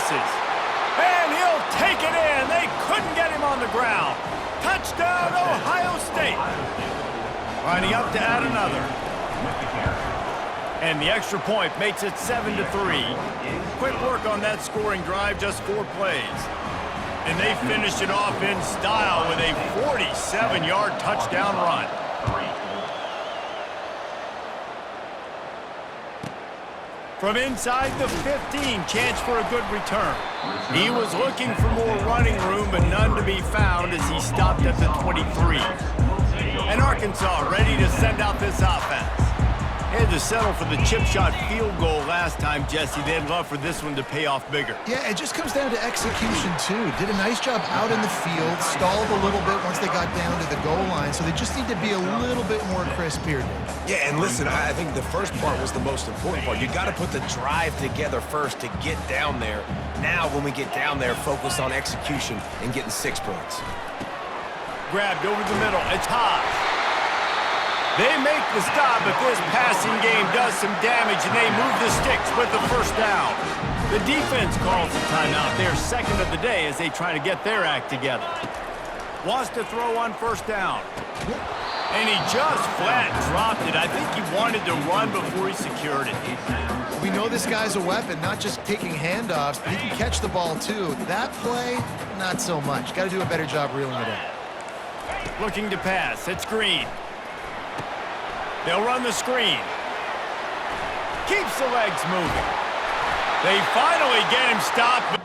misses. And he'll take it in. They couldn't get him on the ground. Touchdown, Ohio State. Lining up to add another. And the extra point makes it 7-3. Quick work on that scoring drive, just 4 plays. And they finish it off in style with a 47-yard touchdown run. From inside the 15, chance for a good return. He was looking for more running room, but none to be found as he stopped at the 23. And Arkansas ready to send out this offense. Had to settle for the chip shot field goal last time, Jesse. They'd love for this one to pay off bigger. Yeah, it just comes down to execution, too. Did a nice job out in the field, stalled a little bit once they got down to the goal line, so they just need to be a little bit more crisp here. Yeah, and listen, I think the first part was the most important part. You got to put the drive together first to get down there. Now, when we get down there, focus on execution and getting 6 points. Grabbed over the middle. It's high. They make the stop, but this passing game does some damage, and they move the sticks with the first down. The defense calls the timeout. They're second of the day as they try to get their act together. Wants to throw on first down. And he just flat dropped it. I think he wanted to run before he secured it. We know this guy's a weapon, not just taking handoffs, but he can catch the ball, too. That play, not so much. Got to do a better job reeling it in. Looking to pass. It's Green. They'll run the screen. Keeps the legs moving. They finally get him stopped.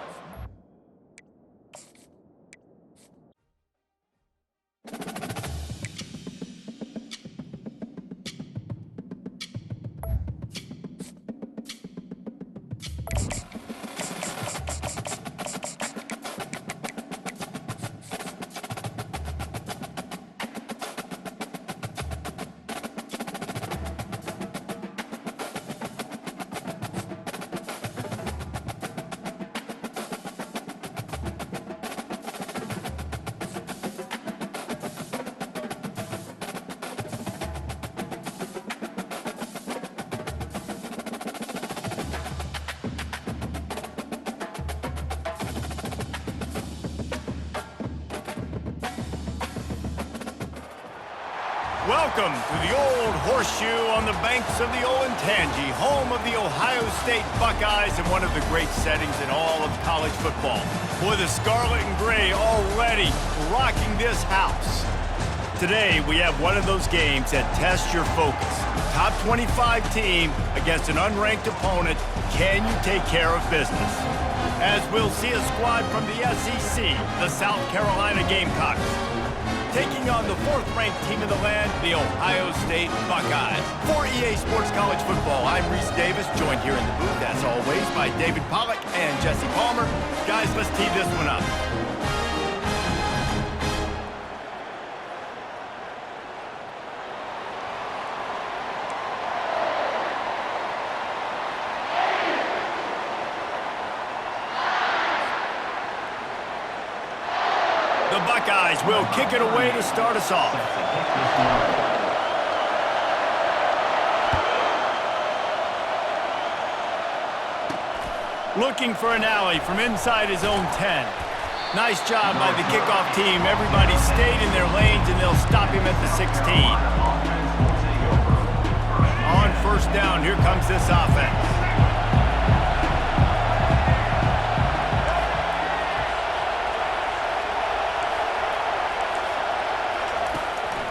Welcome to the Old Horseshoe on the banks of the Olentangy, home of the Ohio State Buckeyes and one of the great settings in all of college football. Boy, the scarlet and gray already rocking this house. Today, we have one of those games that tests your focus. Top 25 team against an unranked opponent. Can you take care of business? As we'll see a squad from the SEC, the South Carolina Gamecocks, taking on the 4th-ranked team in the land, the Ohio State Buckeyes. For EA Sports College Football, I'm Reese Davis, joined here in the booth, as always, by David Pollack and Jesse Palmer. Guys, let's tee this one up. The Buckeyes will kick it away to start us off. Looking for an alley from inside his own 10. Nice job by the kickoff team. Everybody stayed in their lanes, and they'll stop him at the 16. On first down, here comes this offense.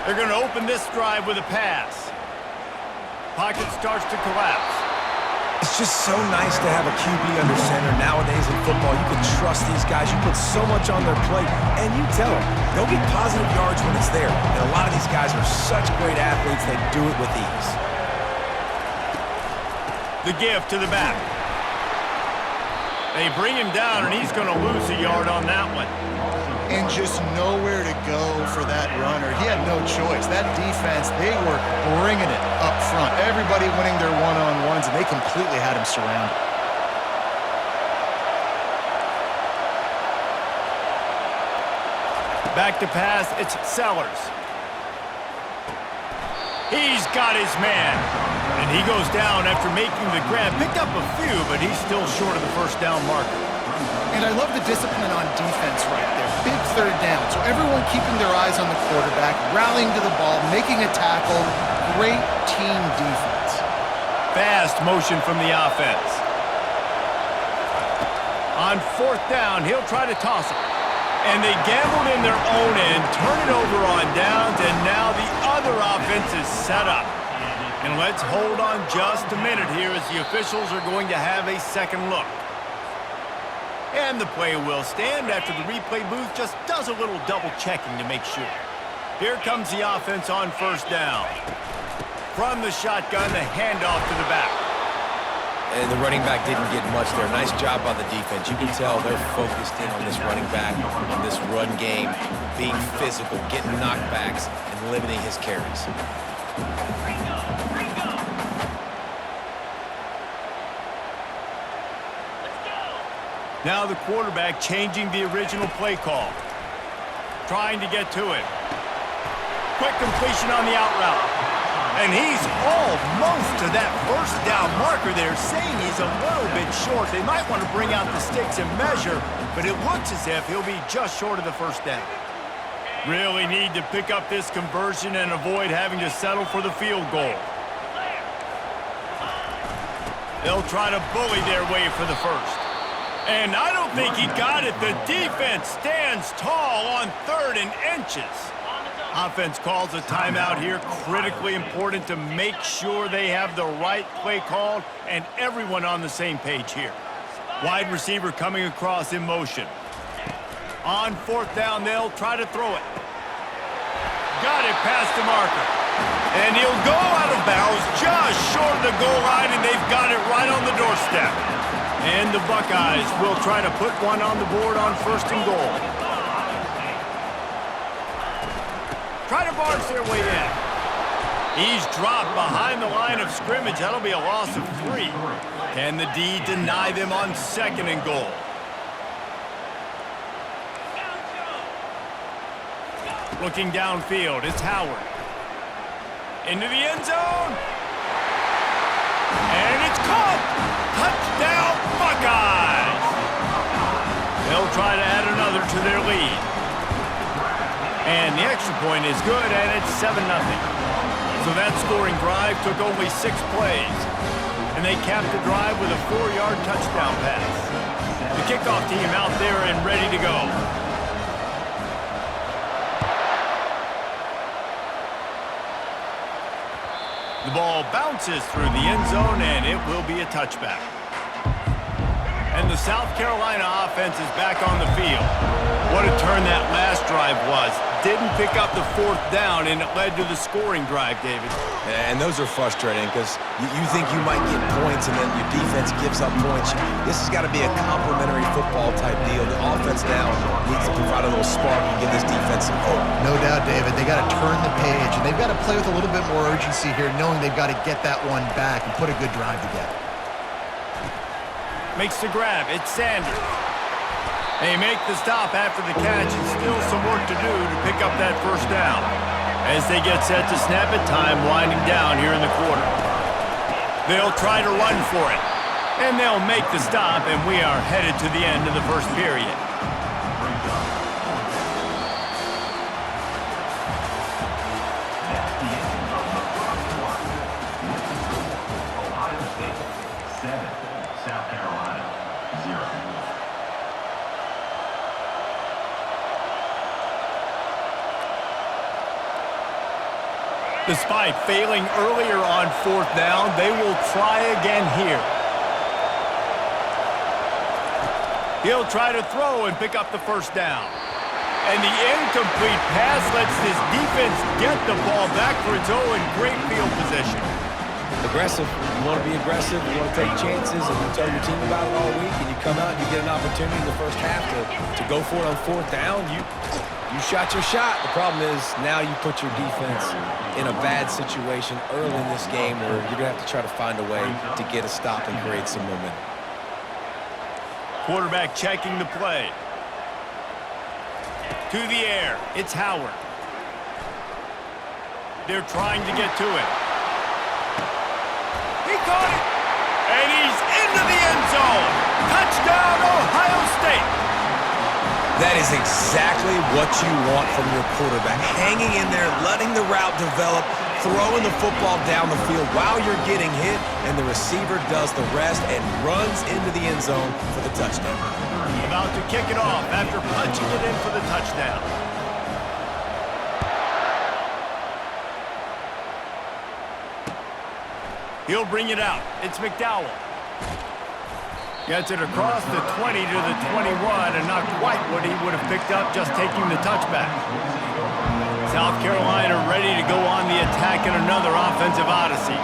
They're going to open this drive with a pass. Pocket starts to collapse. It's just so nice to have a QB under center nowadays in football. You can trust these guys. You put so much on their plate, and you tell them, they'll get positive yards when it's there. And a lot of these guys are such great athletes, they do it with ease. The give to the back. They bring him down, and he's going to lose a yard on that one. And just nowhere to go for that runner. He had no choice. That defense, they were bringing it up front. Everybody winning their one-on-ones, and they completely had him surrounded. Back to pass, it's Sellers. He's got his man. And he goes down after making the grab. Picked up a few, but he's still short of the first down marker. And I love the discipline on defense right there. Big third down. So everyone keeping their eyes on the quarterback, rallying to the ball, making a tackle. Great team defense. Fast motion from the offense. On fourth down, he'll try to toss it. And they gambled in their own end, turn it over on downs, and now the other offense is set up. And let's hold on just a minute here as the officials are going to have a second look. And the play will stand after the replay booth just does a little double checking to make sure. Here comes the offense on first down. From the shotgun, the handoff to the back. And the running back didn't get much there. Nice job by the defense. You can tell they're focused in on this running back, on this run game, being physical, getting knockbacks, and limiting his carries. Now the quarterback changing the original play call. Trying to get to it. Quick completion on the out route. And he's almost to that first down marker there, saying he's a little bit short. They might want to bring out the sticks and measure, but it looks as if he'll be just short of the first down. Really need to pick up this conversion and avoid having to settle for the field goal. They'll try to bully their way for the first. And I don't think he got it. The defense stands tall on 3rd and inches. Offense calls a timeout here. Critically important to make sure they have the right play called and everyone on the same page here. Wide receiver coming across in motion. On fourth down, they'll try to throw it. Got it past the marker. And he'll go out of bounds just short of the goal line, and they've got it right on the doorstep. And the Buckeyes will try to put one on the board on 1st and goal. Try to barge their way in. He's dropped behind the line of scrimmage. That'll be a loss of 3. Can the D deny them on 2nd and goal? Looking downfield, it's Howard. Into the end zone. And it's caught. Touchdown, Buckeyes. They'll try to add another to their lead. And the extra point is good, and it's 7-0. So that scoring drive took only 6 plays. And they capped the drive with a 4-yard touchdown pass. The kickoff team out there and ready to go. The ball bounces through the end zone, and it will be a touchback. And the South Carolina offense is back on the field. What a turn that last drive was. Didn't pick up the 4th down, and it led to the scoring drive, David. And those are frustrating because you think you might get points and then your defense gives up points. This has got to be a complementary football type deal. The offense now needs to provide a little spark and give this defense some hope. No doubt, David. They got to turn the page, and they've got to play with a little bit more urgency here, knowing they've got to get that one back and put a good drive together. Makes the grab. It's Sanders. They make the stop after the catch, and still some work to do to pick up that first down. As they get set to snap it, time winding down here in the quarter. They'll try to run for it, and they'll make the stop, and we are headed to the end of the first period. Despite failing earlier on 4th down, they will try again here. He'll try to throw and pick up the first down. And the incomplete pass lets this defense get the ball back for its own great field position. Aggressive. You want to be aggressive. You want to take chances, and you tell your team about it all week, and you come out and you get an opportunity in the first half to go for it on 4th down. You shot your shot. The problem is now you put your defense in a bad situation early in this game where you're going to have to try to find a way to get a stop and create some momentum. Quarterback checking the play. To the air. It's Howard. They're trying to get to it. He caught it. And he's into the end zone. Touchdown, Ohio State. That is exactly what you want from your quarterback. Hanging in there, letting the route develop, throwing the football down the field while you're getting hit, and the receiver does the rest and runs into the end zone for the touchdown. About to kick it off after punching it in for the touchdown. He'll bring it out. It's McDowell. Gets it across the 20 to the 21, and not quite what he would have picked up just taking the touchback. South Carolina ready to go on the attack in another offensive odyssey.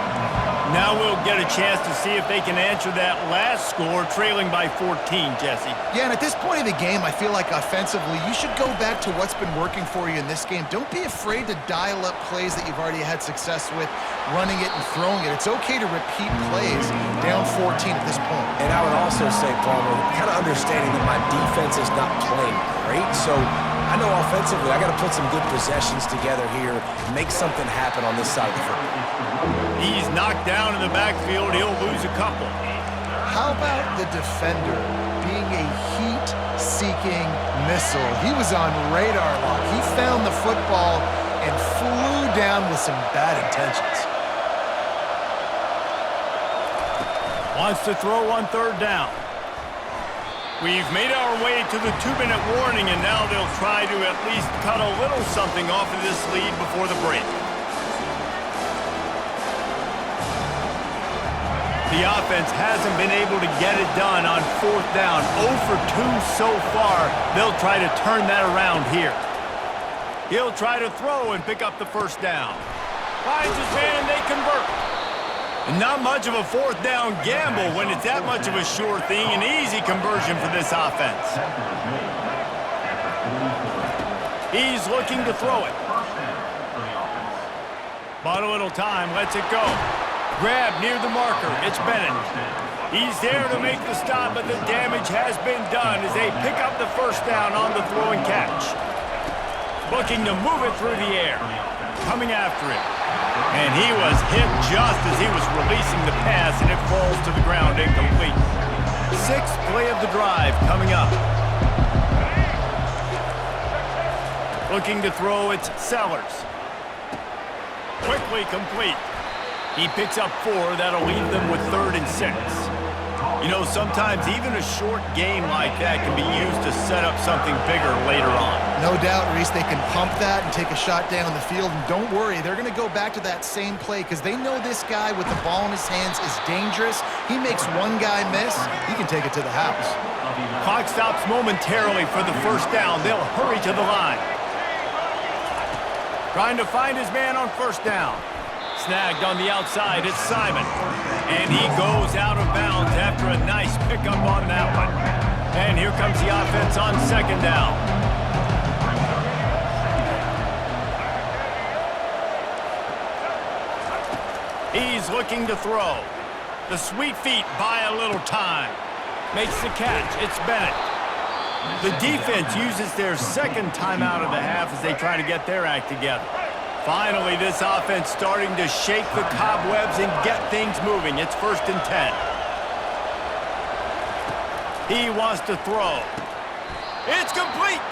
Now we'll get a chance to see if they can answer that last score, trailing by 14, Jesse. Yeah, and at this point of the game, I feel like offensively, you should go back to what's been working for you in this game. Don't be afraid to dial up plays that you've already had success with, running it and throwing it. It's okay to repeat plays down 14 at this point. And I would also say, Palmer, kind of understanding that my defense is not playing great, so I know offensively I got to put some good possessions together here, make something happen on this side of the football. He's knocked down in the backfield. He'll lose a couple. How about the defender being a heat-seeking missile? He was on radar lock. He found the football and flew down with some bad intentions. Wants to throw on third down. We've made our way to the 2-minute warning, and now they'll try to at least cut a little something off of this lead before the break. The offense hasn't been able to get it done on fourth down. 0 for 2 so far. They'll try to turn that around here. He'll try to throw and pick up the first down. Finds his man, and they convert. And not much of a fourth down gamble when it's that much of a sure thing. An easy conversion for this offense. He's looking to throw it. Bought a little time, lets it go. Grab near the marker. It's Bennett. He's there to make the stop, but the damage has been done as they pick up the first down on the throw and catch. Looking to move it through the air. Coming after it. And he was hit just as he was releasing the pass, and it falls to the ground incomplete. Sixth play of the drive coming up. Looking to throw, it's Sellers. Quickly complete. He picks up 4. That'll leave them with 3rd and 6. You know, sometimes even a short game like that can be used to set up something bigger later on. No doubt, Reese, they can pump that and take a shot down the field. And don't worry, they're going to go back to that same play because they know this guy with the ball in his hands is dangerous. He makes one guy miss, he can take it to the house. Clock stops momentarily for the first down. They'll hurry to the line. Trying to find his man on first down. Snagged on the outside, it's Simon. And he goes out of bounds after a nice pickup on that one. And here comes the offense on second down. He's looking to throw. The sweet feet buy a little time. Makes the catch, it's Bennett. The defense uses their second timeout of the half as they try to get their act together. Finally, this offense starting to shake the cobwebs and get things moving. It's 1st and 10. He wants to throw. It's complete.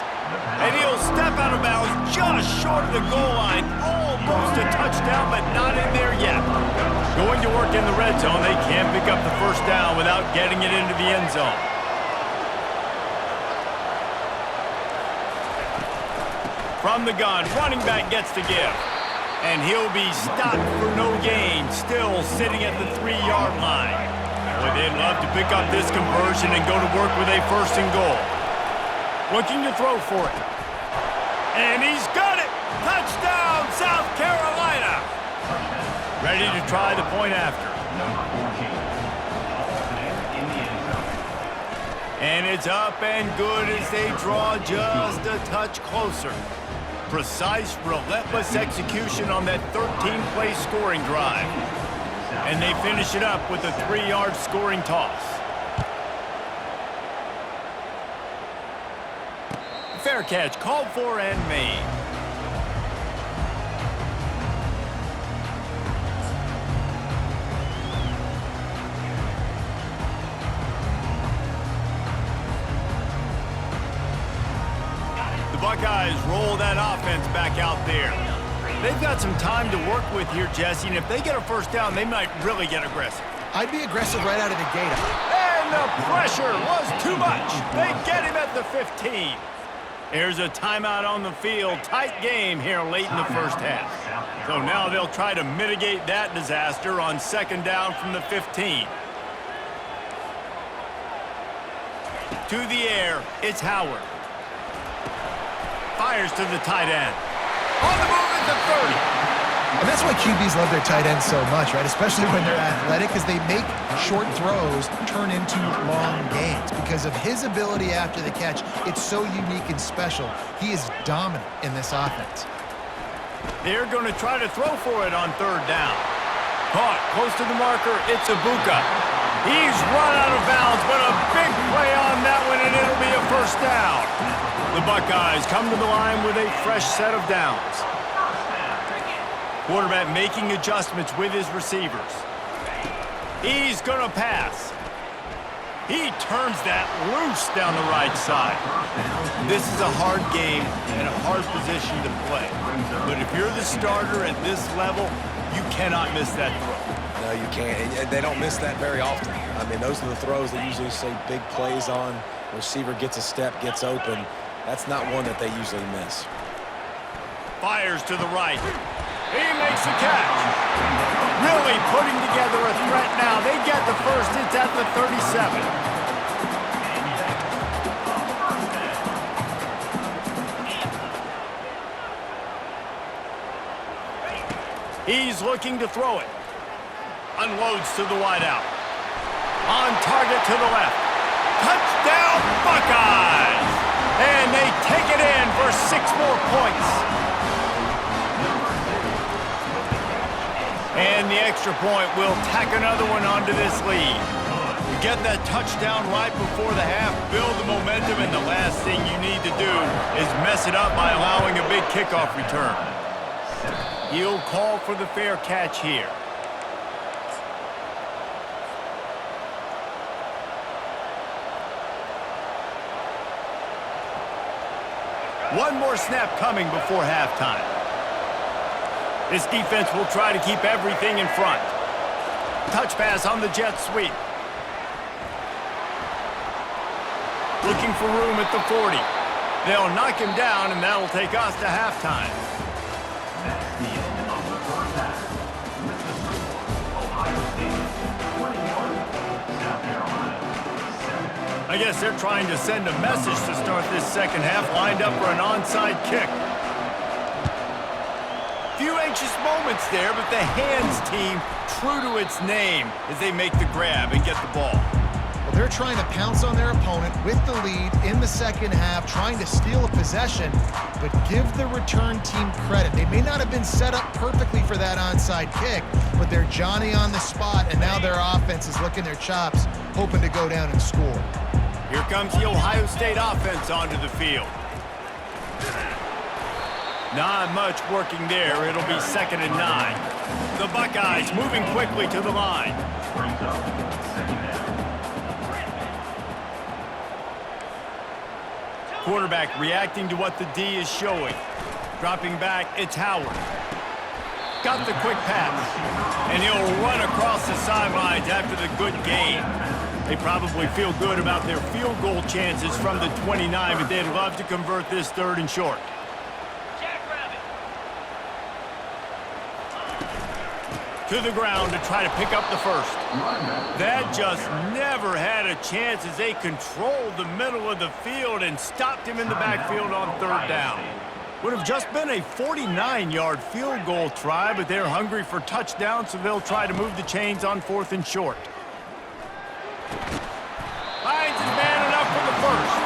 And he'll step out of bounds just short of the goal line. Almost a touchdown, but not in there yet. Going to work in the red zone. They can't pick up the first down without getting it into the end zone. From the gun, running back gets to give. And he'll be stopped for no gain, still sitting at the 3-yard line. Boy, they'd love to pick up this conversion and go to work with a 1st and goal. Looking to throw for it. And he's got it! Touchdown, South Carolina! Ready to try the point after. And it's up and good as they draw just a touch closer. Precise, relentless execution on that 13-play scoring drive. And they finish it up with a 3-yard scoring toss. Fair catch called for and made. Buckeyes roll that offense back out there. They've got some time to work with here, Jesse, and if they get a first down, they might really get aggressive. I'd be aggressive right out of the gate. And the pressure was too much. They get him at the 15. There's a timeout on the field. Tight game here late in the first half. So now they'll try to mitigate that disaster on second down from the 15. To the air, it's Howard. Fires to the tight end. On the move at the 30. And that's why QBs love their tight ends so much, right? Especially when they're athletic, because they make short throws turn into long gains. Because of his ability after the catch, it's so unique and special. He is dominant in this offense. They're going to try to throw for it on third down. Caught close to the marker, it's Ibuka. He's run out of bounds, but a big play on that one, and it'll be a first down. The Buckeyes come to the line with a fresh set of downs. Quarterback making adjustments with his receivers. He's going to pass. He turns that loose down the right side. This is a hard game and a hard position to play. But if you're the starter at this level, you cannot miss that throw. No, you can't. And they don't miss that very often. I mean, those are the throws that usually say big plays on. Receiver gets a step, gets open. That's not one that they usually miss. Fires to the right. He makes the catch. Really putting together a threat now. They get the first. It's at the 37. He's looking to throw it. Unloads to the wideout. On target to the left. Touchdown, Buckeyes! And they take it in for 6 more points. And the extra point will tack another one onto this lead. You get that touchdown right before the half, build the momentum, and the last thing you need to do is mess it up by allowing a big kickoff return. He'll call for the fair catch here. One more snap coming before halftime. This defense will try to keep everything in front. Touch pass on the jet sweep. Looking for room at the 40. They'll knock him down, and that'll take us to halftime. I guess they're trying to send a message to start this second half, lined up for an onside kick. Few anxious moments there, but the hands team true to its name as they make the grab and get the ball. Well, they're trying to pounce on their opponent with the lead in the second half, trying to steal a possession, but give the return team credit. They may not have been set up perfectly for that onside kick, but they're Johnny on the spot, and now their offense is licking their chops, hoping to go down and score. Here comes the Ohio State offense onto the field. Not much working there. It'll be 2nd and 9. The Buckeyes moving quickly to the line. Quarterback reacting to what the D is showing. Dropping back, it's Howard. Got the quick pass. And he'll run across the sidelines after the good gain. They probably feel good about their field goal chances from the 29, but they'd love to convert this 3rd and short. To the ground to try to pick up the first. That just never had a chance as they controlled the middle of the field and stopped him in the backfield on 3rd down. Would have just been a 49-yard field goal try, but they're hungry for touchdowns, so they'll try to move the chains on 4th and short. Finds his man enough for the first.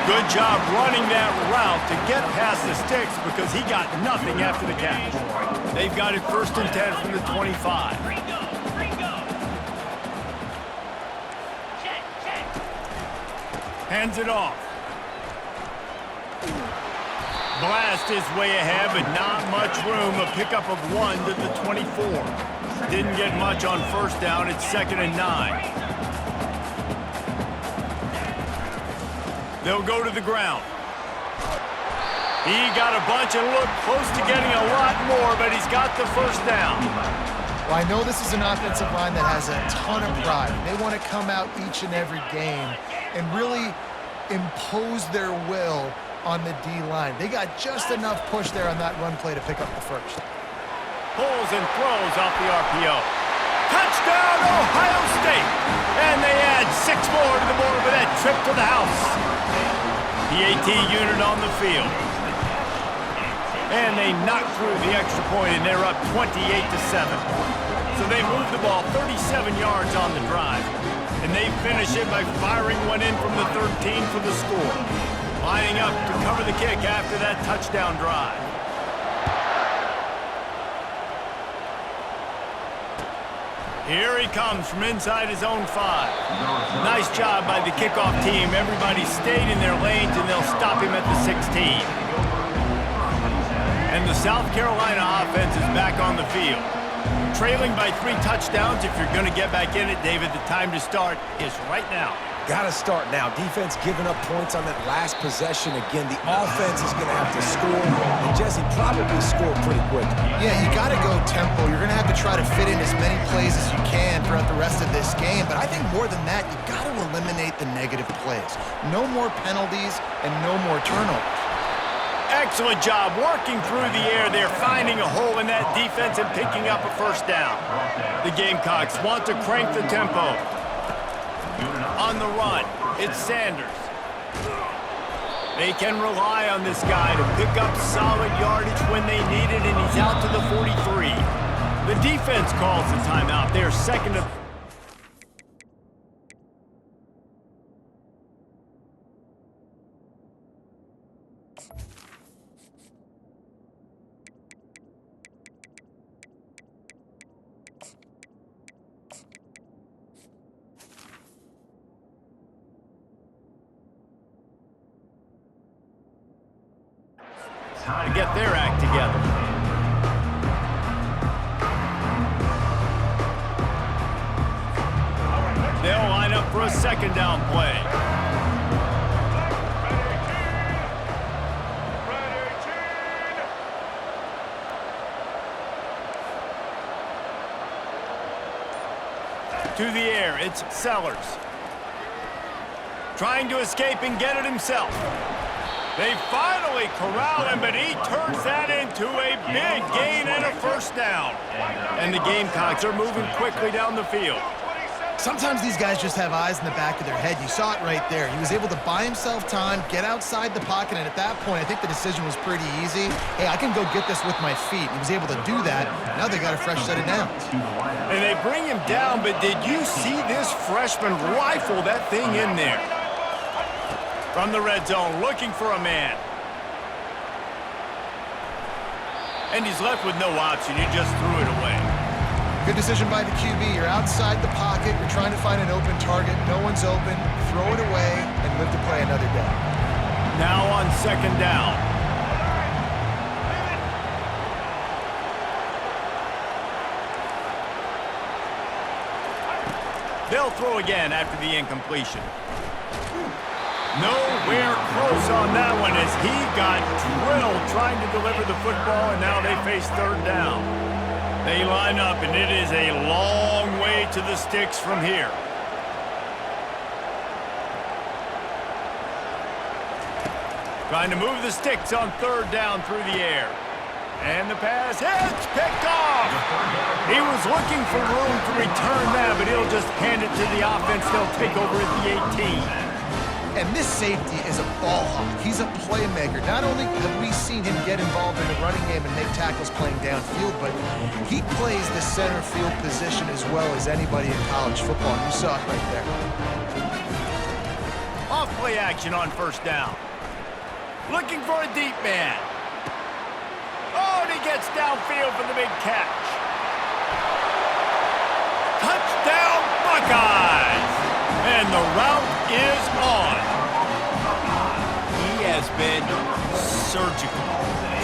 Good job running that route to get past the sticks because he got nothing after the catch. They've got it 1st and 10 from the 25. Hands it off. Blast his way ahead, but not much room. A pickup of 1 to the 24. Didn't get much on 1st down. It's 2nd and 9. They'll go to the ground. He got a bunch and looked close to getting a lot more, but he's got the first down. Well, I know this is an offensive line that has a ton of pride. They want to come out each and every game and really impose their will on the D-line. They got just enough push there on that run play to pick up the first. Pulls and throws off the RPO. Touchdown, Ohio State! And they add 6 more to the board with that trip to the house. The AT unit on the field. And they knock through the extra point, and they're up 28-7. So they move the ball 37 yards on the drive. And they finish it by firing one in from the 13 for the score. Lining up to cover the kick after that touchdown drive. Here he comes from inside his own 5. Nice job by the kickoff team. Everybody stayed in their lanes, and they'll stop him at the 16. And the South Carolina offense is back on the field. Trailing by 3 touchdowns. If you're going to get back in it, David, the time to start is right now. Got to start now. Defense giving up points on that last possession. Again, the offense is going to have to score. And Jesse probably scored pretty quick. Yeah, you got to go tempo. You're going to have to try to fit in as many plays as you can throughout the rest of this game. But I think more than that, you got to eliminate the negative plays. No more penalties and no more turnovers. Excellent job working through the air there, finding a hole in that defense and picking up a first down. The Gamecocks want to crank the tempo. On the run, it's Sanders. They can rely on this guy to pick up solid yardage when they need it, and he's out to the 43. The defense calls the timeout. They're second to... to get their act together. They'll line up for a second down play. To the air, it's Sellers. Trying to escape and get it himself. They finally corral him, but he turns that into a big gain and a first down. And the Gamecocks are moving quickly down the field. Sometimes these guys just have eyes in the back of their head. You saw it right there. He was able to buy himself time, get outside the pocket, and at that point, I think the decision was pretty easy. Hey, I can go get this with my feet. He was able to do that. Now they got a fresh set of downs. And they bring him down, but did you see this freshman rifle that thing in there? From the red zone, looking for a man. And he's left with no option. He just threw it away. Good decision by the QB. You're outside the pocket. You're trying to find an open target. No one's open. Throw it away and live to play another day. Now on second down. They'll throw again after the incompletion. Nowhere close on that one as he got drilled trying to deliver the football, and now they face third down. They line up, and it is a long way to the sticks from here. Trying to move the sticks on third down through the air. And the pass, it's picked off! He was looking for room to return that, but he'll just hand it to the offense. They'll take over at the 18. And this safety is a ball hawk. He's a playmaker. Not only have we seen him get involved in the running game and make tackles playing downfield, but he plays the center field position as well as anybody in college football. And you saw it right there. Off play action on first down. Looking for a deep man. Oh, and he gets downfield for the big catch. Touchdown, Buckeyes! And the route is on. He has been surgical.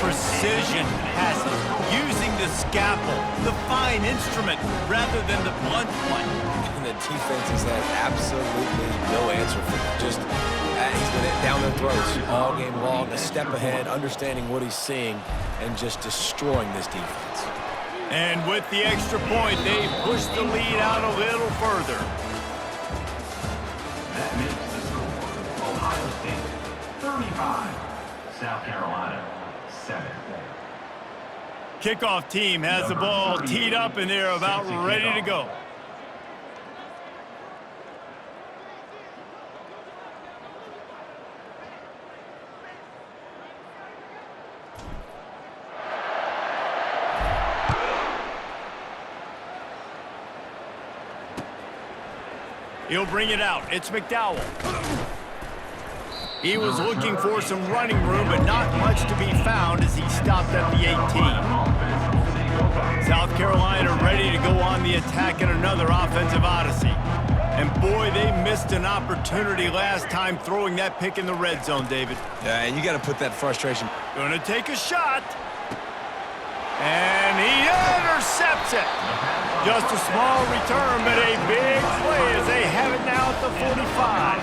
Precision passes, using the scalpel, the fine instrument, rather than the blunt one. And the defense has had absolutely no answer for him. Just, he's been down their throats all game long, a step ahead, understanding what he's seeing, and just destroying this defense. And with the extra point, they push the lead out a little further. That makes the score Ohio State 35, South Carolina 7. Kickoff team has the ball teed up, and they're about ready to go. He'll bring it out. It's McDowell. He was looking for some running room, but not much to be found as he stopped at the 18. South Carolina ready to go on the attack in another offensive odyssey. And boy, they missed an opportunity last time throwing that pick in the red zone, David. Yeah, and you got to put that frustration. Gonna take a shot. And he intercepts it. Just a small return, but a big play as they have it now at the 45.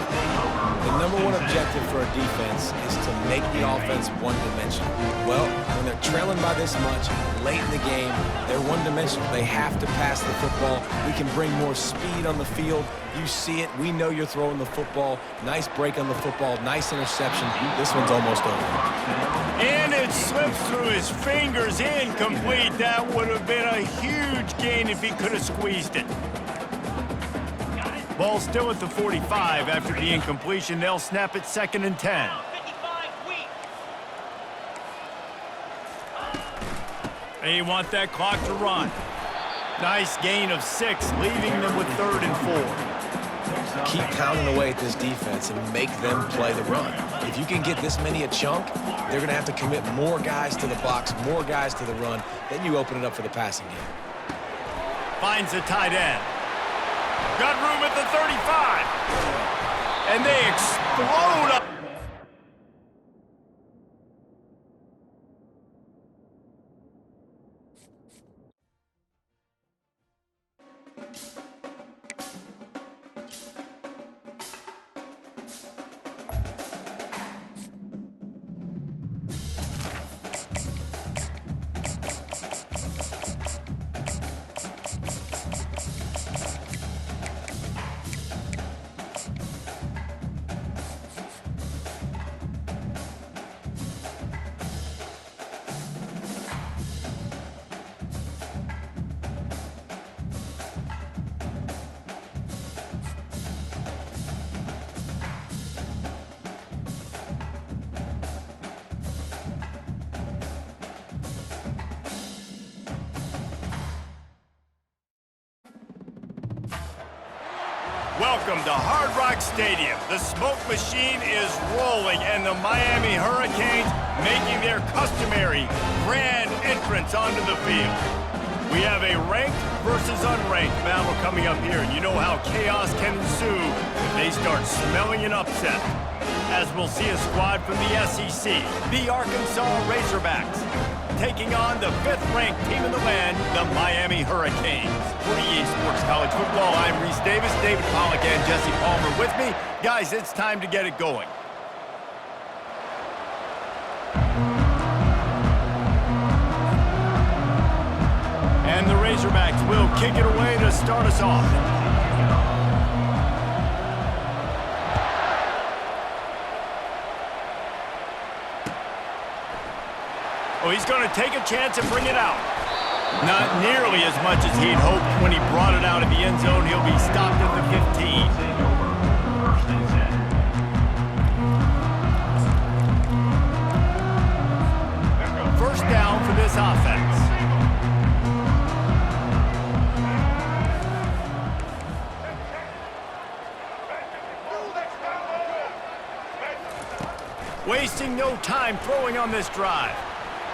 The number one objective for a defense is to make the offense one-dimensional. Well, when they're trailing by this much, late in the game, they're one-dimensional. They have to pass the football. We can bring more speed on the field. You see it. We know you're throwing the football. Nice break on the football. Nice interception. This one's almost over. And it slips through his fingers, incomplete. That would have been a huge gain if he could have squeezed it. Ball still at the 45 after the incompletion. They'll snap it 2nd and 10. They want that clock to run. Nice gain of 6, leaving them with 3rd and 4. Keep pounding away at this defense and make them play the run. If you can get this many a chunk, they're going to have to commit more guys to the box, more guys to the run. Then you open it up for the passing game. Finds a tight end. Got room at the 35. And they explode up. Welcome to Hard Rock Stadium. The smoke machine is rolling, and the Miami Hurricanes making their customary grand entrance onto the field. We have a ranked versus unranked battle coming up here, and you know how chaos can ensue if they start smelling an upset. As we'll see a squad from the SEC, the Arkansas Razorbacks, taking on the 5th-ranked team in the land, the Miami Hurricanes. For EA Sports College Football, I'm Reese Davis, David Pollack, and Jesse Palmer with me. Guys, it's time to get it going. And the Razorbacks will kick it away to start us off. Oh, he's going to take a chance and bring it out. Not nearly as much as he'd hoped when he brought it out of the end zone. He'll be stopped at the 15. First down for this offense. Wasting no time throwing on this drive.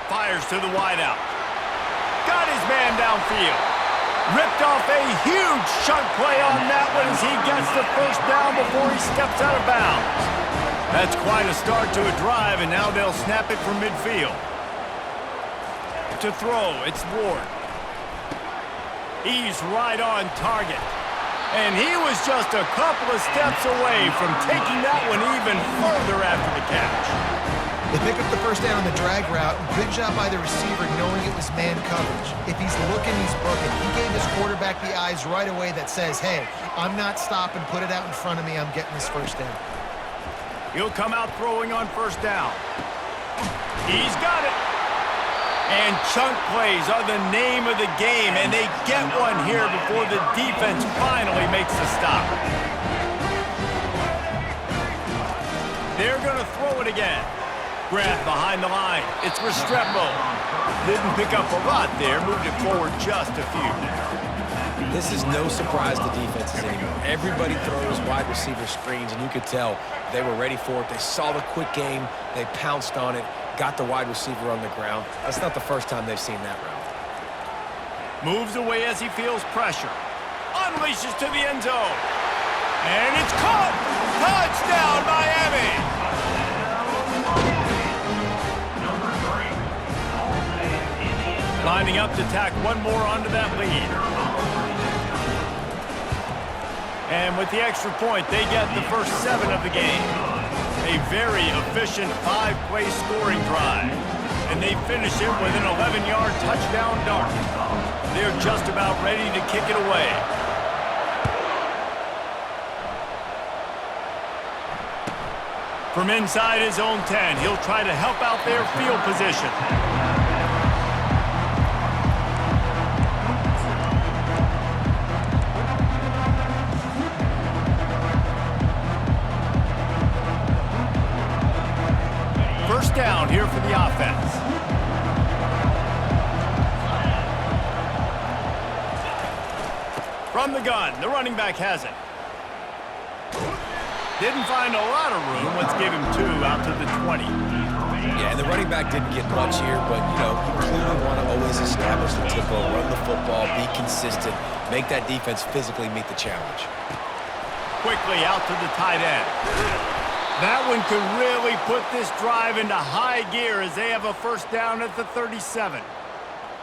Fires to the wideout. Got his man downfield. Ripped off a huge chunk play on that one as he gets the first down before he steps out of bounds. That's quite a start to a drive, and now they'll snap it from midfield. To throw, it's Ward. He's right on target. And he was just a couple of steps away from taking that one even further after the catch. They pick up the first down on the drag route. Good job by the receiver knowing it was man coverage. If he's looking, he's booking. He gave his quarterback the eyes right away that says, hey, I'm not stopping. Put it out in front of me. I'm getting this first down. He'll come out throwing on first down. He's got it. And chunk plays are the name of the game, and they get one here before the defense finally makes the stop. They're going to throw it again. Grab behind the line. It's Restrepo. Didn't pick up a lot there, moved it forward just a few. This is no surprise to defenses anymore. Everybody throws wide receiver screens, and you could tell they were ready for it. They saw the quick game. They pounced on it, got the wide receiver on the ground. That's not the first time they've seen that route. Moves away as he feels pressure. Unleashes to the end zone. And it's caught! Touchdown, Miami! Lining up to tack one more onto that lead. And with the extra point, they get the first 7 of the game. A very efficient 5-play scoring drive. And they finish it with an 11-yard touchdown dart. They're just about ready to kick it away. From inside his own 10, he'll try to help out their field position. First down here for the offense. From the gun, the running back has it. Didn't find a lot of room. Let's give him 2 out to the 20. Yeah, and the running back didn't get much here, but, you know, you clearly want to always establish the tempo, run the football, be consistent, make that defense physically meet the challenge. Quickly out to the tight end. That one could really put this drive into high gear as they have a first down at the 37.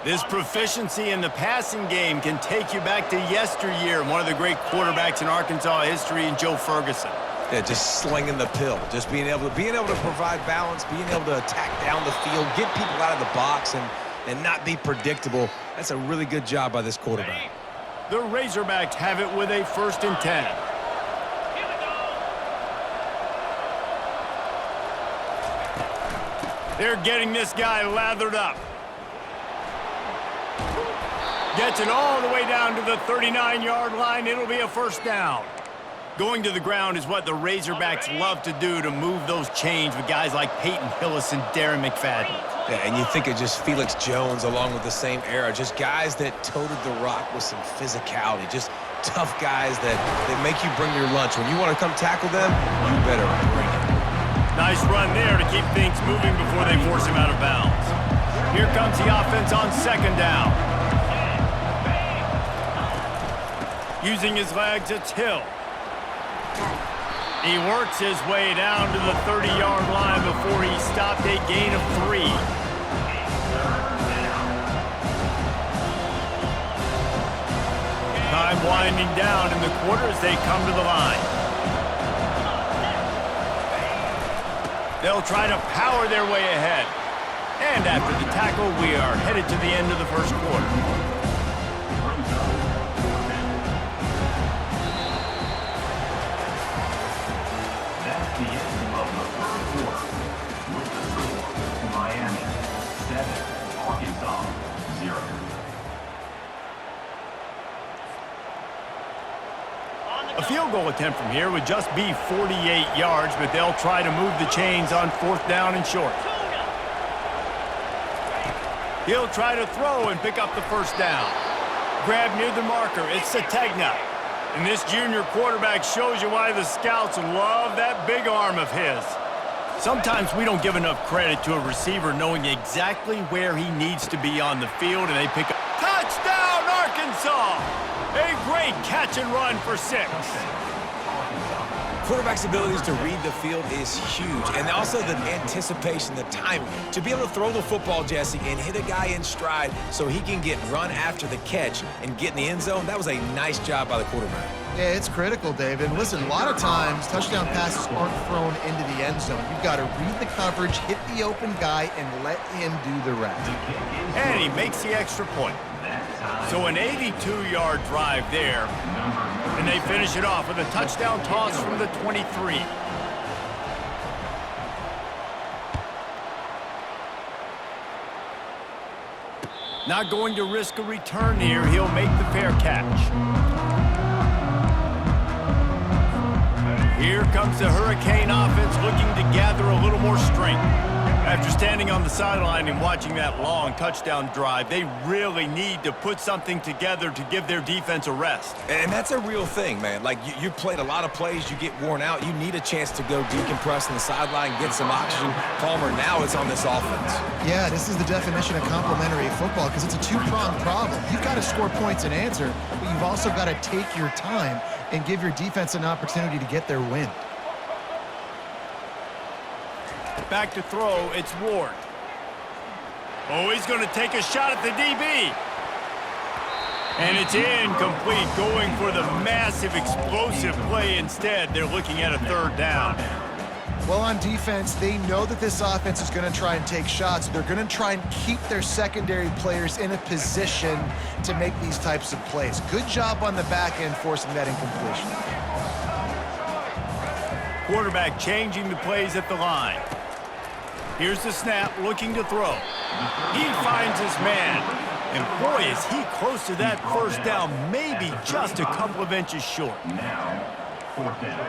This proficiency in the passing game can take you back to yesteryear, one of the great quarterbacks in Arkansas history, in Joe Ferguson. Yeah, just slinging the pill, just being able to provide balance, being able to attack down the field, get people out of the box, and not be predictable. That's a really good job by this quarterback. The Razorbacks have it with a 1st and 10. They're getting this guy lathered up. Gets it all the way down to the 39-yard line. It'll be a first down. Going to the ground is what the Razorbacks love to do, to move those chains with guys like Peyton Hillis and Darren McFadden. Yeah, and you think of just Felix Jones along with the same era, just guys that toted the rock with some physicality, just tough guys that make you bring your lunch. When you want to come tackle them, you better bring it. Nice run there to keep things moving before they force him out of bounds. Here comes the offense on 2nd down. Using his legs, it's Hill. He works his way down to the 30-yard line before he stopped a gain of 3. Time winding down in the quarter as they come to the line. They'll try to power their way ahead. And after the tackle, we are headed to the end of the first quarter. The end of the third quarter, with the score, Miami 7, Arkansas 0. A field goal attempt from here would just be 48 yards, but they'll try to move the chains on 4th down and short. He'll try to throw and pick up the first down. Grab near the marker, it's Sategna. And this junior quarterback shows you why the scouts love that big arm of his. Sometimes we don't give enough credit to a receiver knowing exactly where he needs to be on the field, and they pick up. Touchdown, Arkansas! A great catch and run for 6. Quarterback's abilities to read the field is huge, and also the anticipation, the timing. To be able to throw the football, Jesse, and hit a guy in stride so he can get run after the catch and get in the end zone, that was a nice job by the quarterback. Yeah, it's critical, David. And listen, a lot of times, touchdown passes aren't thrown into the end zone. You've got to read the coverage, hit the open guy, and let him do the rest. And he makes the extra point. So an 82-yard drive there, and they finish it off with a touchdown toss from the 23. Not going to risk a return here. He'll make the fair catch. Here comes the Hurricane offense looking to gather a little more strength. After standing on the sideline and watching that long touchdown drive, they really need to put something together to give their defense a rest. And that's a real thing, man. Like, you played a lot of plays, you get worn out, you need a chance to go decompress on the sideline, get some oxygen. Palmer, now it's on this offense. Yeah, this is the definition of complementary football because it's a two-pronged problem. You've got to score points and answer, but you've also got to take your time and give your defense an opportunity to get their win. Back to throw, it's Ward. Oh, he's going to take a shot at the DB. And it's incomplete, going for the massive explosive play instead. They're looking at a third down. Well, on defense, they know that this offense is going to try and take shots. They're going to try and keep their secondary players in a position to make these types of plays. Good job on the back end forcing that incompletion. Quarterback changing the plays at the line. Here's the snap, looking to throw. He finds his man. And boy, is he close to that first down, maybe just a couple of inches short. Now, fourth down.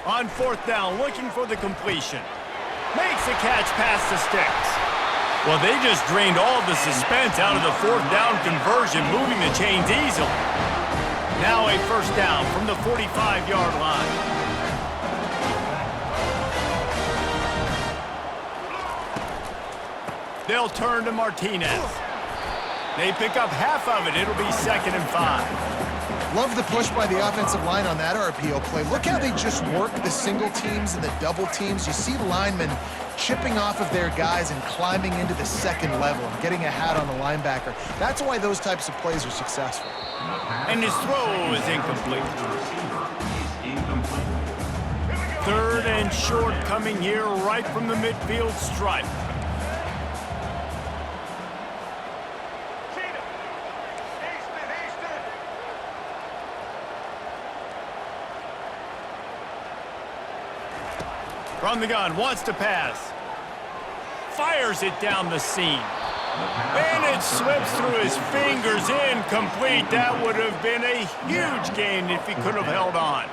On fourth down, looking for the completion. Makes a catch past the sticks. Well, they just drained all the suspense out of the fourth down conversion, moving the chains easily. Now a first down from the 45-yard line. They'll turn to Martinez. They pick up half of it. It'll be 2nd and 5. Love the push by the offensive line on that RPO play. Look how they just work the single teams and the double teams. You see linemen chipping off of their guys and climbing into the second level and getting a hat on the linebacker. That's why those types of plays are successful. And his throw is incomplete. Third and short coming here right from the midfield stripe. From the gun, wants to pass. Fires it down the seam. And it slips through his fingers, incomplete. That would have been a huge gain if he could have held on.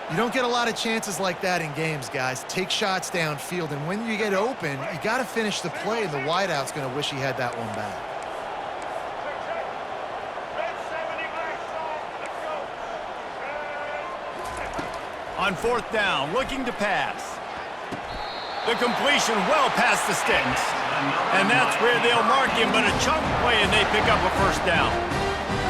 You don't get a lot of chances like that in games, guys. Take shots downfield, and when you get open, you got to finish the play, and the wideout's going to wish he had that one back. On fourth down, looking to pass. The completion well past the sticks. And that's where they'll mark him, but a chunk play and they pick up a first down.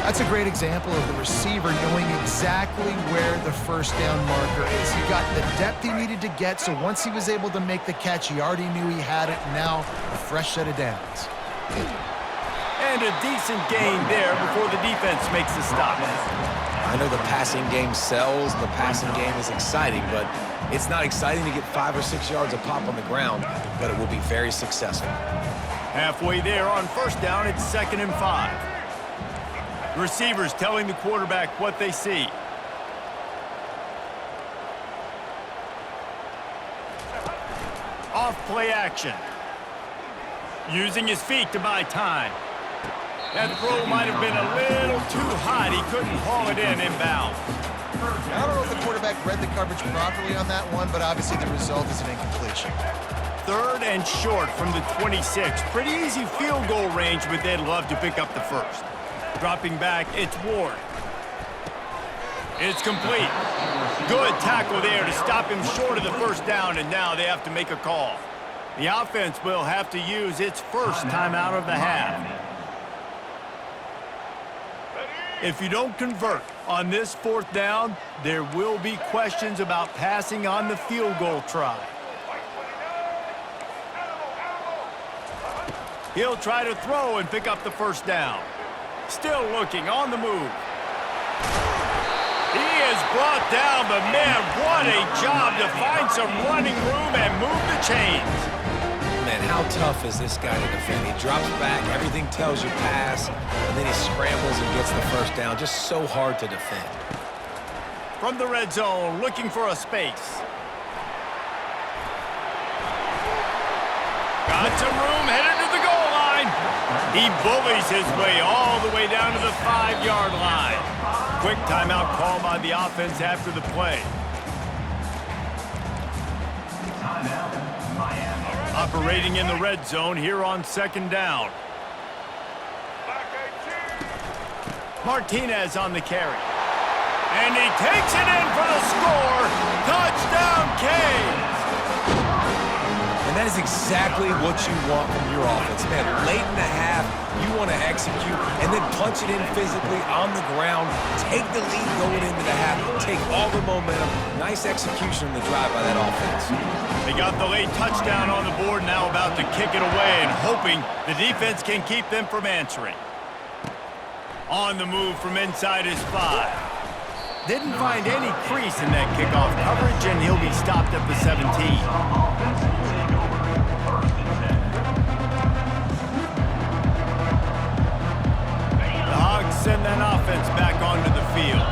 That's a great example of the receiver knowing exactly where the first down marker is. He got the depth he needed to get, so once he was able to make the catch, he already knew he had it. Now, a fresh set of downs. And a decent gain there before the defense makes the stop. I know the passing game sells, the passing game is exciting, but it's not exciting to get 5 or 6 yards a pop on the ground, but it will be very successful. Halfway there on first down, it's 2nd and 5. Receivers telling the quarterback what they see. Off play action. Using his feet to buy time. That throw might have been a little too hot. He couldn't haul it in inbounds. I don't know if the quarterback read the coverage properly on that one, but obviously the result is an incompletion. Third and short from the 26. Pretty easy field goal range, but they'd love to pick up the first. Dropping back, it's Ward. It's complete. Good tackle there to stop him short of the first down, and now they have to make a call. The offense will have to use its first timeout of the half. If you don't convert on this 4th down, there will be questions about passing on the field goal try. He'll try to throw and pick up the 1st down. Still looking on the move. He is brought down, but man, what a job to find some running room and move the chains. Man, how tough is this guy to defend? He drops back, everything tells you pass, and then he scrambles and gets the 1st down. Just so hard to defend. From the red zone, looking for a space. Got some room, headed to the goal line. He bullies his way all the way down to the 5-yard line. Quick timeout call by the offense after the play. Operating in the red zone here on 2nd down. Martinez on the carry. And he takes it in for the score. Touchdown, Canes! And that is exactly what you want from your offense. Man, late in the half, you want to execute and then punch it in physically on the ground. Take the lead going into the half. Take all the momentum. Nice execution on the drive by that offense. They got the late touchdown on the board, now about to kick it away and hoping the defense can keep them from answering. On the move from inside his 5. Didn't find any crease in that kickoff coverage, and he'll be stopped at the 17. Send that offense back onto the field.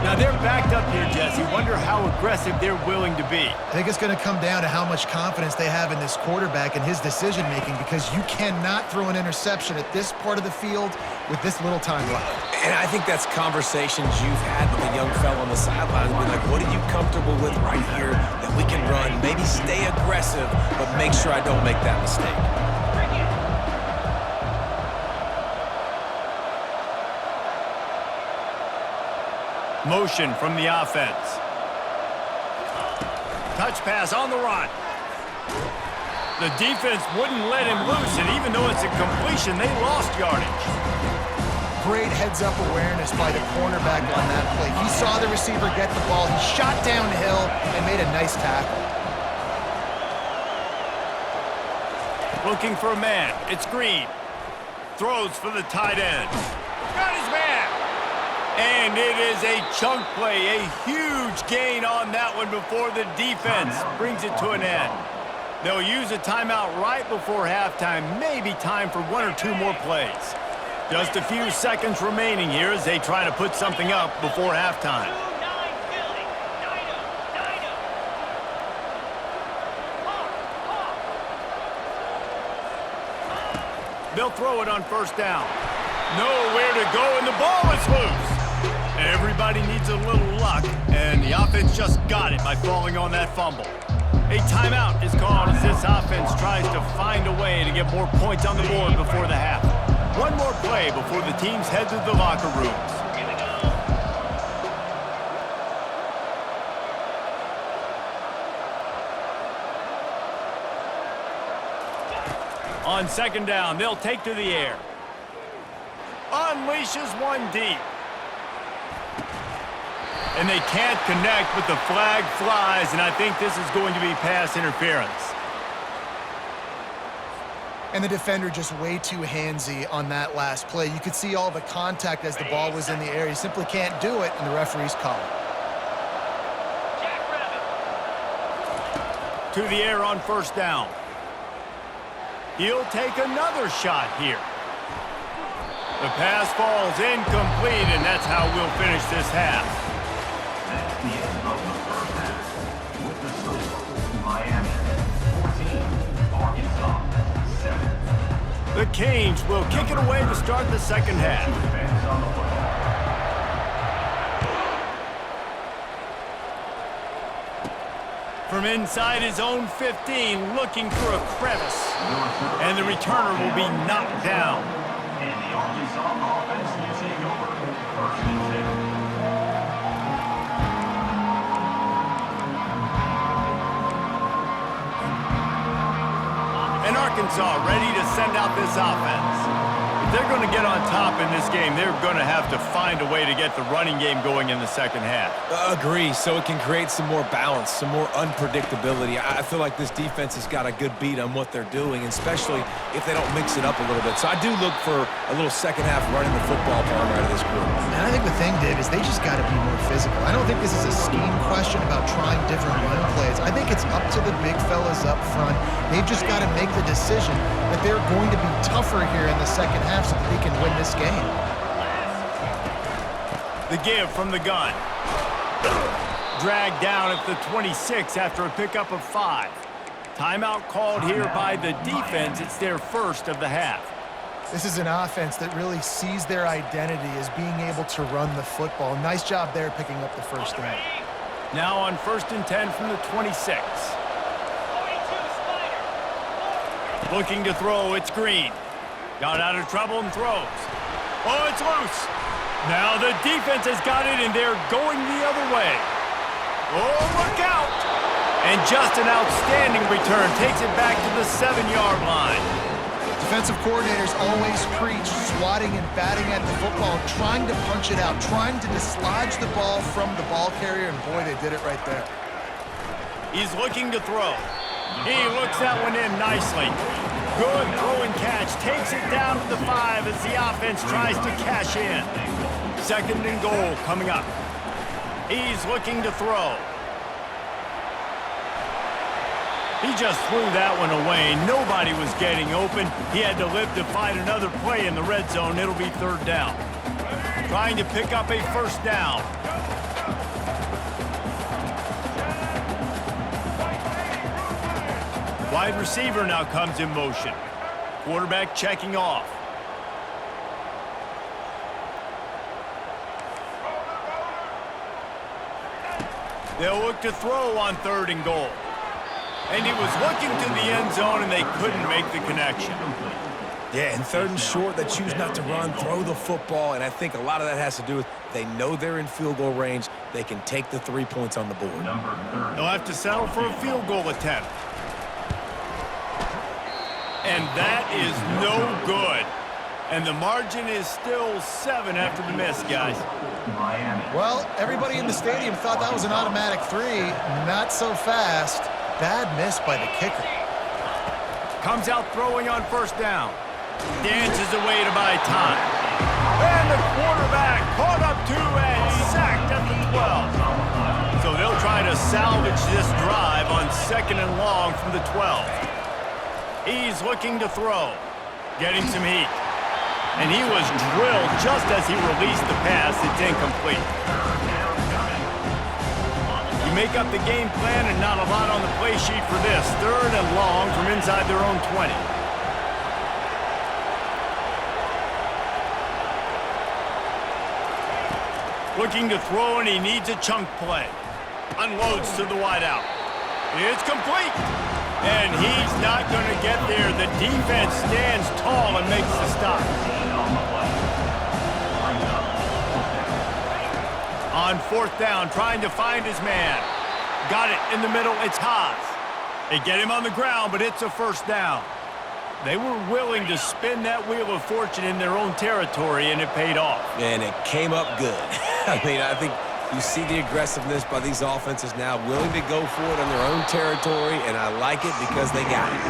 Now they're backed up here, Jesse. Wonder how aggressive they're willing to be. I think it's going to come down to how much confidence they have in this quarterback and his decision-making, because you cannot throw an interception at this part of the field with this little time left. And I think that's conversations you've had with a young fellow on the sidelines. Be like, what are you comfortable with right here that we can run? Maybe stay aggressive, but make sure I don't make that mistake. Motion from the offense. Touch pass on the run. The defense wouldn't let him loose, and even though it's a completion, they lost yardage. Great heads-up awareness by the cornerback on that play. He saw the receiver get the ball. He shot downhill and made a nice tackle. Looking for a man. It's Green. Throws for the tight end. Got his man. And it is a chunk play, a huge gain on that one before the defense brings it to an end. They'll use a timeout right before halftime, maybe time for 1 or 2 more plays. Just a few seconds remaining here as they try to put something up before halftime. They'll throw it on 1st down. Nowhere to go, and the ball is loose. Everybody needs a little luck, and the offense just got it by falling on that fumble. A timeout is called as this offense tries to find a way to get more points on the board before the half. One more play before the teams head to the locker rooms. On 2nd down, they'll take to the air. Unleashes one deep. And they can't connect, but the flag flies, and I think this is going to be pass interference. And the defender just way too handsy on that last play. You could see all the contact as the ball was in the air. He simply can't do it, and the referees call it. To the air on 1st down. He'll take another shot here. The pass falls incomplete, and that's how we'll finish this half. That's the end of the 1st half. With the score, Miami 14, Arkansas 7. The Canes will kick it away to start the 2nd half. Defense on the football. From inside his own 15, looking for a crevice. And the returner will be knocked down. And the Arkansas offense will take over 1st and 10. And Arkansas ready to send out this offense. If they're going to get on top in this this game, they're going to have to find a way to get the running game going in the second half. Agree, so it can create some more balance, some more unpredictability. I feel like this defense has got a good beat on what they're doing, especially if they don't mix it up a little bit. So I do look for a little second half running the football part out of this group. And I think the thing, Dave, is they just got to be more physical. I don't think this is a scheme question about trying different run plays. I think it's up to the big fellas up front. They've just got to make the decision that they're going to be tougher here in the second half so that they can win this game. The give from the gun. Dragged down at the 26 after a pickup of 5. Timeout called here by the defense. It's their first of the half. This is an offense that really sees their identity as being able to run the football. Nice job there picking up the first down. Now on 1st and 10 from the 26. Looking to throw, it's Green. Got out of trouble and throws. Oh, it's loose. Now the defense has got it, and they're going the other way. Oh, look out. And just an outstanding return. Takes it back to the 7-yard line. Defensive coordinators always preach swatting and batting at the football, trying to punch it out, trying to dislodge the ball from the ball carrier, and boy, they did it right there. He's looking to throw. He looks that one in nicely. Good throw and catch. Takes it down to the 5 as the offense tries to cash in. 2nd and goal coming up. He's looking to throw. He just threw that one away. Nobody was getting open. He had to live to find another play in the red zone. It'll be 3rd down. Trying to pick up a 1st down. Wide receiver now comes in motion. Quarterback checking off. They'll look to throw on 3rd and goal. And he was looking to the end zone, and they couldn't make the connection. Yeah, and 3rd and short, they choose not to run, throw the football, and I think a lot of that has to do with they know they're in field goal range. They can take the 3 points on the board. They'll have to settle for a field goal attempt. And that is no good. And the margin is still 7 after the miss, guys. Well, everybody in the stadium thought that was an automatic 3. Not so fast. Bad miss by the kicker. Comes out throwing on 1st down. Dances away to buy time. And the quarterback caught up to and sacked at the 12. So they'll try to salvage this drive on 2nd and long from the 12. He's looking to throw. Getting some heat. And he was drilled just as he released the pass. It's incomplete. You make up the game plan and not a lot on the play sheet for this. 3rd and long from inside their own 20. Looking to throw, and he needs a chunk play. Unloads to the wideout. It's complete. And he's not going to get there. The defense stands tall and makes the stop. On 4th down, trying to find his man. Got it in the middle. It's Haas. They get him on the ground, but it's a 1st down. They were willing to spin that wheel of fortune in their own territory, and it paid off. And it came up good. I mean, I think you see the aggressiveness by these offenses now, willing to go for it on their own territory, and I like it because they got it.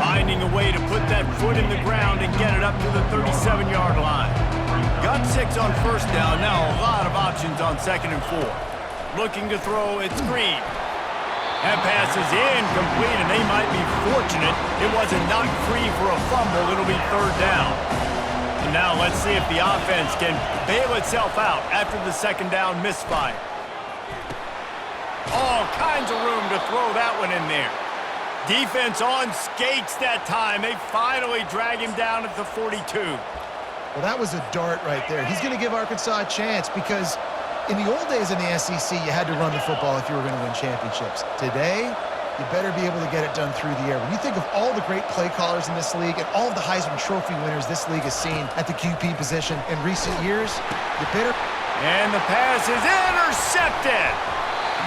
Finding a way to put that foot in the ground and get it up to the 37-yard line. Got 6 on 1st down. Now a lot of options on 2nd and 4. Looking to throw, it's Green. That pass is incomplete, and they might be fortunate it wasn't knocked free for a fumble. It'll be 3rd down. And now let's see if the offense can bail itself out after the 2nd down misfire. All kinds of room to throw that one in there. Defense on skates that time. They finally drag him down at the 42. Well, that was a dart right there. He's going to give Arkansas a chance because in the old days in the SEC, you had to run the football if you were going to win championships. Today, you better be able to get it done through the air. When you think of all the great play callers in this league and all of the Heisman Trophy winners this league has seen at the QB position in recent years, you better... And the pass is intercepted.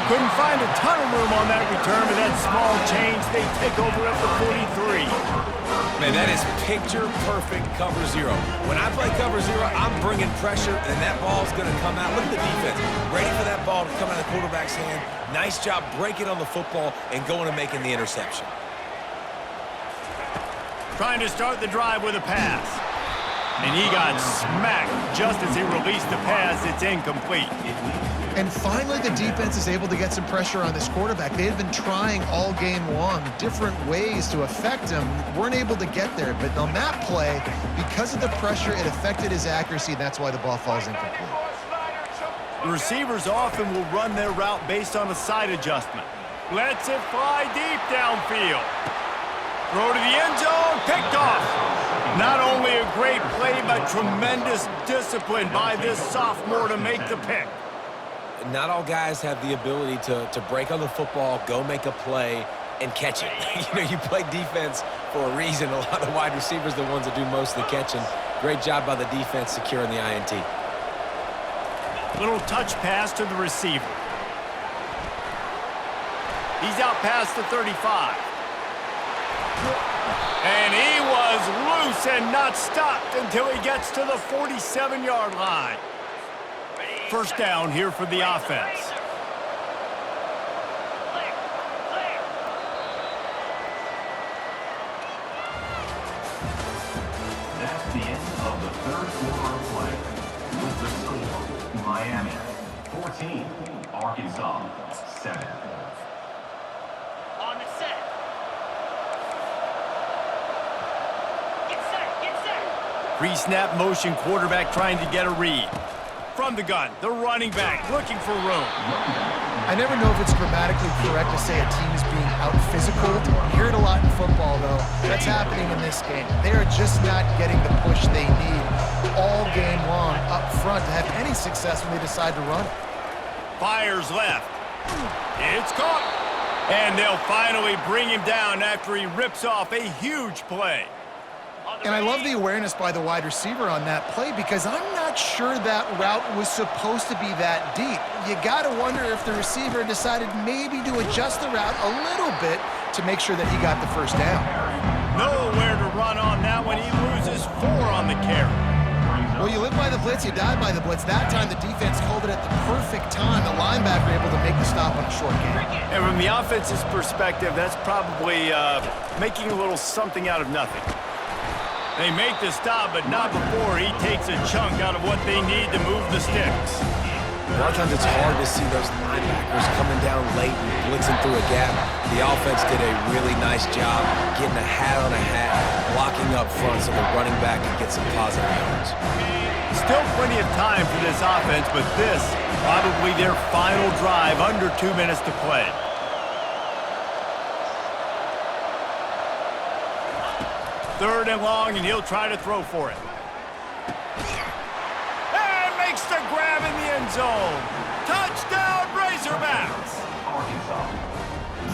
Couldn't find a ton of room on that return, but that small change, they take over at the 43. Man, that is picture-perfect cover zero. When I play cover zero, I'm bringing pressure, and that ball's going to come out. Look at the defense. Ready for that ball to come out of the quarterback's hand. Nice job breaking on the football and going and making the interception. Trying to start the drive with a pass. And he got smacked just as he released the pass. It's incomplete. And finally, the defense is able to get some pressure on this quarterback. They had been trying all game long different ways to affect him. Weren't able to get there. But on that play, because of the pressure, it affected his accuracy, and that's why the ball falls incomplete. The receivers often will run their route based on a side adjustment. Lets it fly deep downfield. Throw to the end zone, picked off. Not only a great play, but tremendous discipline by this sophomore to make the pick. Not all guys have the ability to break on the football, go make a play, and catch it. You play defense for a reason. A lot of wide receivers are the ones that do most of the catching. Great job by the defense securing the INT. Little touch pass to the receiver. He's out past the 35. And he was loose and not stopped until he gets to the 47-yard line. First down here for the offense. That's the end of the third quarter of play. With the score, Miami 14, Arkansas 7. On the set. Get set. Pre-snap motion quarterback trying to get a read. From the gun, the running back looking for room. I never know if it's grammatically correct to say a team is being out-physical. You hear it a lot in football, though. That's happening in this game. They're just not getting the push they need all game long up front to have any success when they decide to run it. Fires left. It's caught. And they'll finally bring him down after he rips off a huge play. And I love the awareness by the wide receiver on that play because I'm not sure that route was supposed to be that deep. You got to wonder if the receiver decided maybe to adjust the route a little bit to make sure that he got the first down. Nowhere to run on that one. He loses 4 on the carry. Well, you live by the blitz, you die by the blitz. That time the defense called it at the perfect time. The linebacker able to make the stop on a short game. And from the offense's perspective, that's probably making a little something out of nothing. They make the stop, but not before he takes a chunk out of what they need to move the sticks. A lot of times it's hard to see those linebackers coming down late and blitzing through a gap. The offense did a really nice job getting a hat on a hat, blocking up front so the running back can get some positive yards. Still plenty of time for this offense, but this probably their final drive, under 2 minutes to play. Third and long, and he'll try to throw for it. And makes the grab in the end zone. Touchdown, Razorbacks!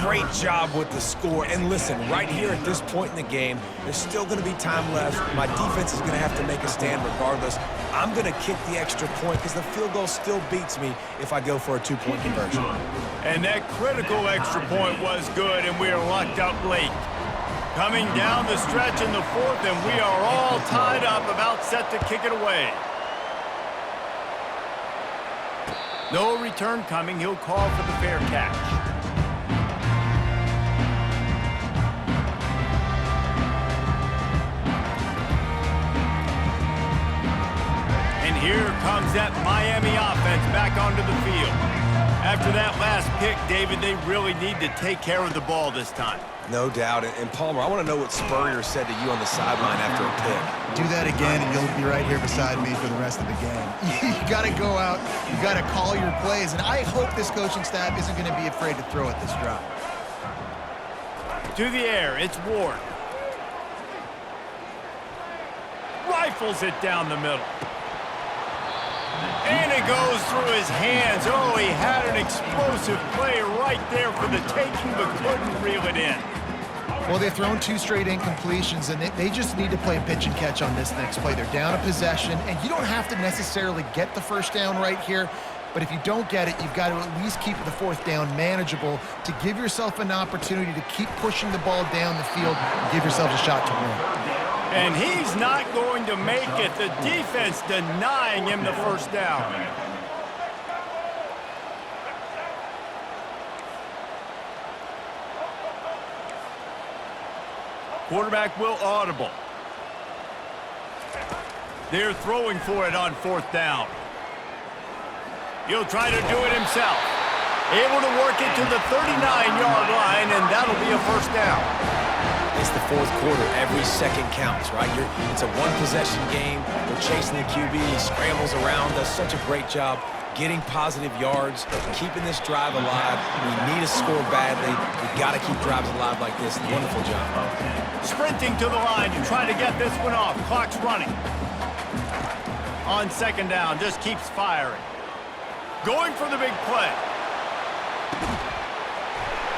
Great job with the score. And listen, right here at this point in the game, there's still going to be time left. My defense is going to have to make a stand regardless. I'm going to kick the extra point because the field goal still beats me if I go for a 2-point conversion. And that critical extra point was good, and we are locked up late. Coming down the stretch in the 4th, and we are all tied up, about set to kick it away. No return coming. He'll call for the fair catch. And here comes that Miami offense back onto the field. After that last pick, David, they really need to take care of the ball this time. No doubt. And Palmer, I want to know what Spurrier said to you on the sideline after a pick. Do that again, and you'll be right here beside me for the rest of the game. You got to go out. You got to call your plays, and I hope this coaching staff isn't going to be afraid to throw at this drop. To the air, it's Ward. Rifles it down the middle. And it goes through his hands. Oh, he had an explosive play right there for the taking, but couldn't reel it in. Well, they've thrown 2 straight incompletions, and they just need to play pitch and catch on this next play. They're down a possession, and you don't have to necessarily get the first down right here. But if you don't get it, you've got to at least keep the fourth down manageable to give yourself an opportunity to keep pushing the ball down the field and give yourself a shot to win. And he's not going to make it. The defense denying him the first down. Quarterback will audible. They're throwing for it on fourth down. He'll try to do it himself. Able to work it to the 39-yard line, and that'll be a first down. It's the fourth quarter. Every second counts, right? It's a one-possession game. We're chasing the QB. He scrambles around, does such a great job getting positive yards, keeping this drive alive. We need to score badly. We got to keep drives alive like this. Wonderful job. Sprinting to the line to try to get this one off. Clock's running. On second down, just keeps firing. Going for the big play.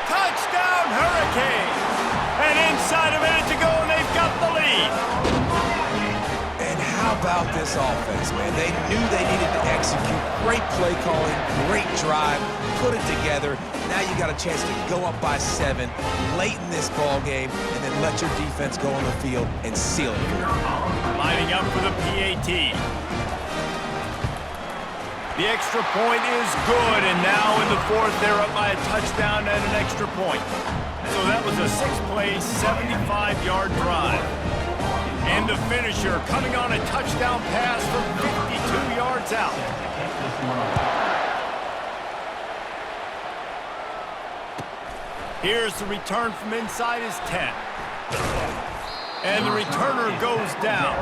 Touchdown, Hurricanes! And inside a minute to go, and they've got the lead. And how about this offense, man? They knew they needed to execute. Great play calling, great drive, put it together. Now you got a chance to go up by 7 late in this ball game, and then let your defense go on the field and seal it. Lining up for the PAT. The extra point is good, and now in the fourth, they're up by a touchdown and an extra point. So that was a 6-play, 75-yard drive. And the finisher coming on a touchdown pass from 52 yards out. Here's the return from inside his 10. And the returner goes down.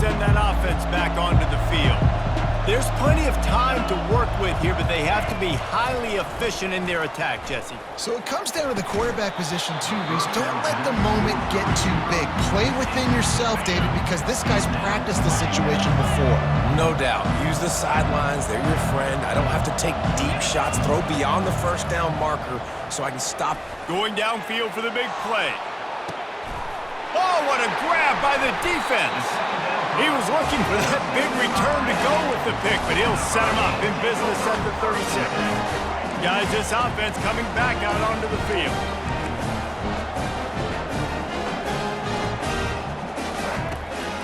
Send that offense back onto the field. There's plenty of time to work with here, but they have to be highly efficient in their attack, Jesse. So it comes down to the quarterback position too, Reese. Don't let the moment get too big. Play within yourself, David, because this guy's practiced the situation before. No doubt. Use the sidelines. They're your friend. I don't have to take deep shots. Throw beyond the first down marker so I can stop. Going downfield for the big play. Oh, what a grab by the defense. He was looking for that big return to go with the pick, but he'll set him up in business at the 36. Guys, this offense coming back out onto the field.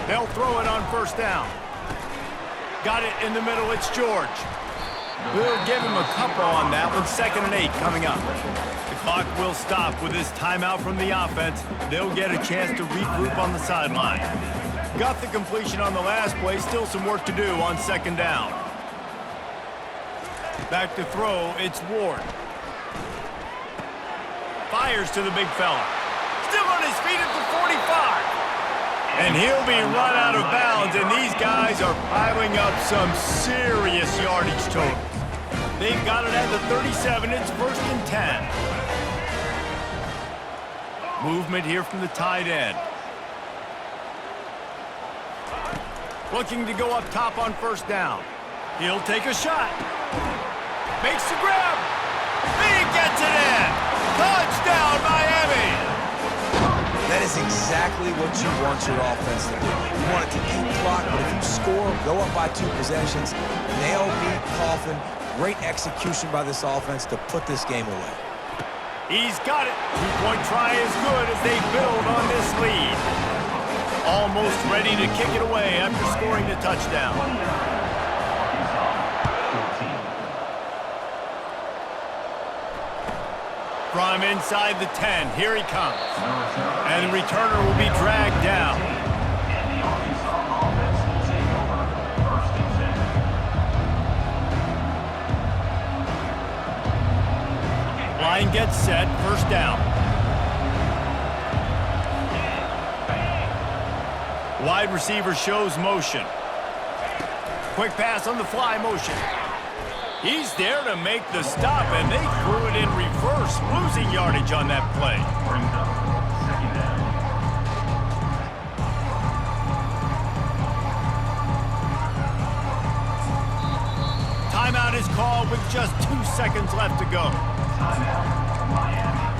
They'll throw it on first down. Got it in the middle, it's George. We'll give him a couple on that one. 2nd and 8 coming up. The clock will stop with this timeout from the offense. They'll get a chance to regroup on the sideline. Got the completion on the last play. Still some work to do on 2nd down. Back to throw, it's Ward. Fires to the big fella. Still on his feet at the 45. And he'll be run out of bounds, and these guys are piling up some serious yardage totals. They've got it at the 37. It's 1st and 10. Movement here from the tight end. Looking to go up top on first down. He'll take a shot. Makes the grab. He gets it in. Touchdown, Miami. That is exactly what you want your offense to do. You want it to eat clock, but if you score, go up by 2 possessions, nail, beat, coffin. Great execution by this offense to put this game away. He's got it. 2-point try is good as they build on this lead. Almost ready to kick it away after scoring the touchdown. From inside the 10, here he comes. And the returner will be dragged down. Line gets set, first down. Wide receiver shows motion. Quick pass on the fly motion. He's there to make the stop, and they threw it in reverse, losing yardage on that play. Timeout is called with just 2 seconds left to go. Timeout, Miami.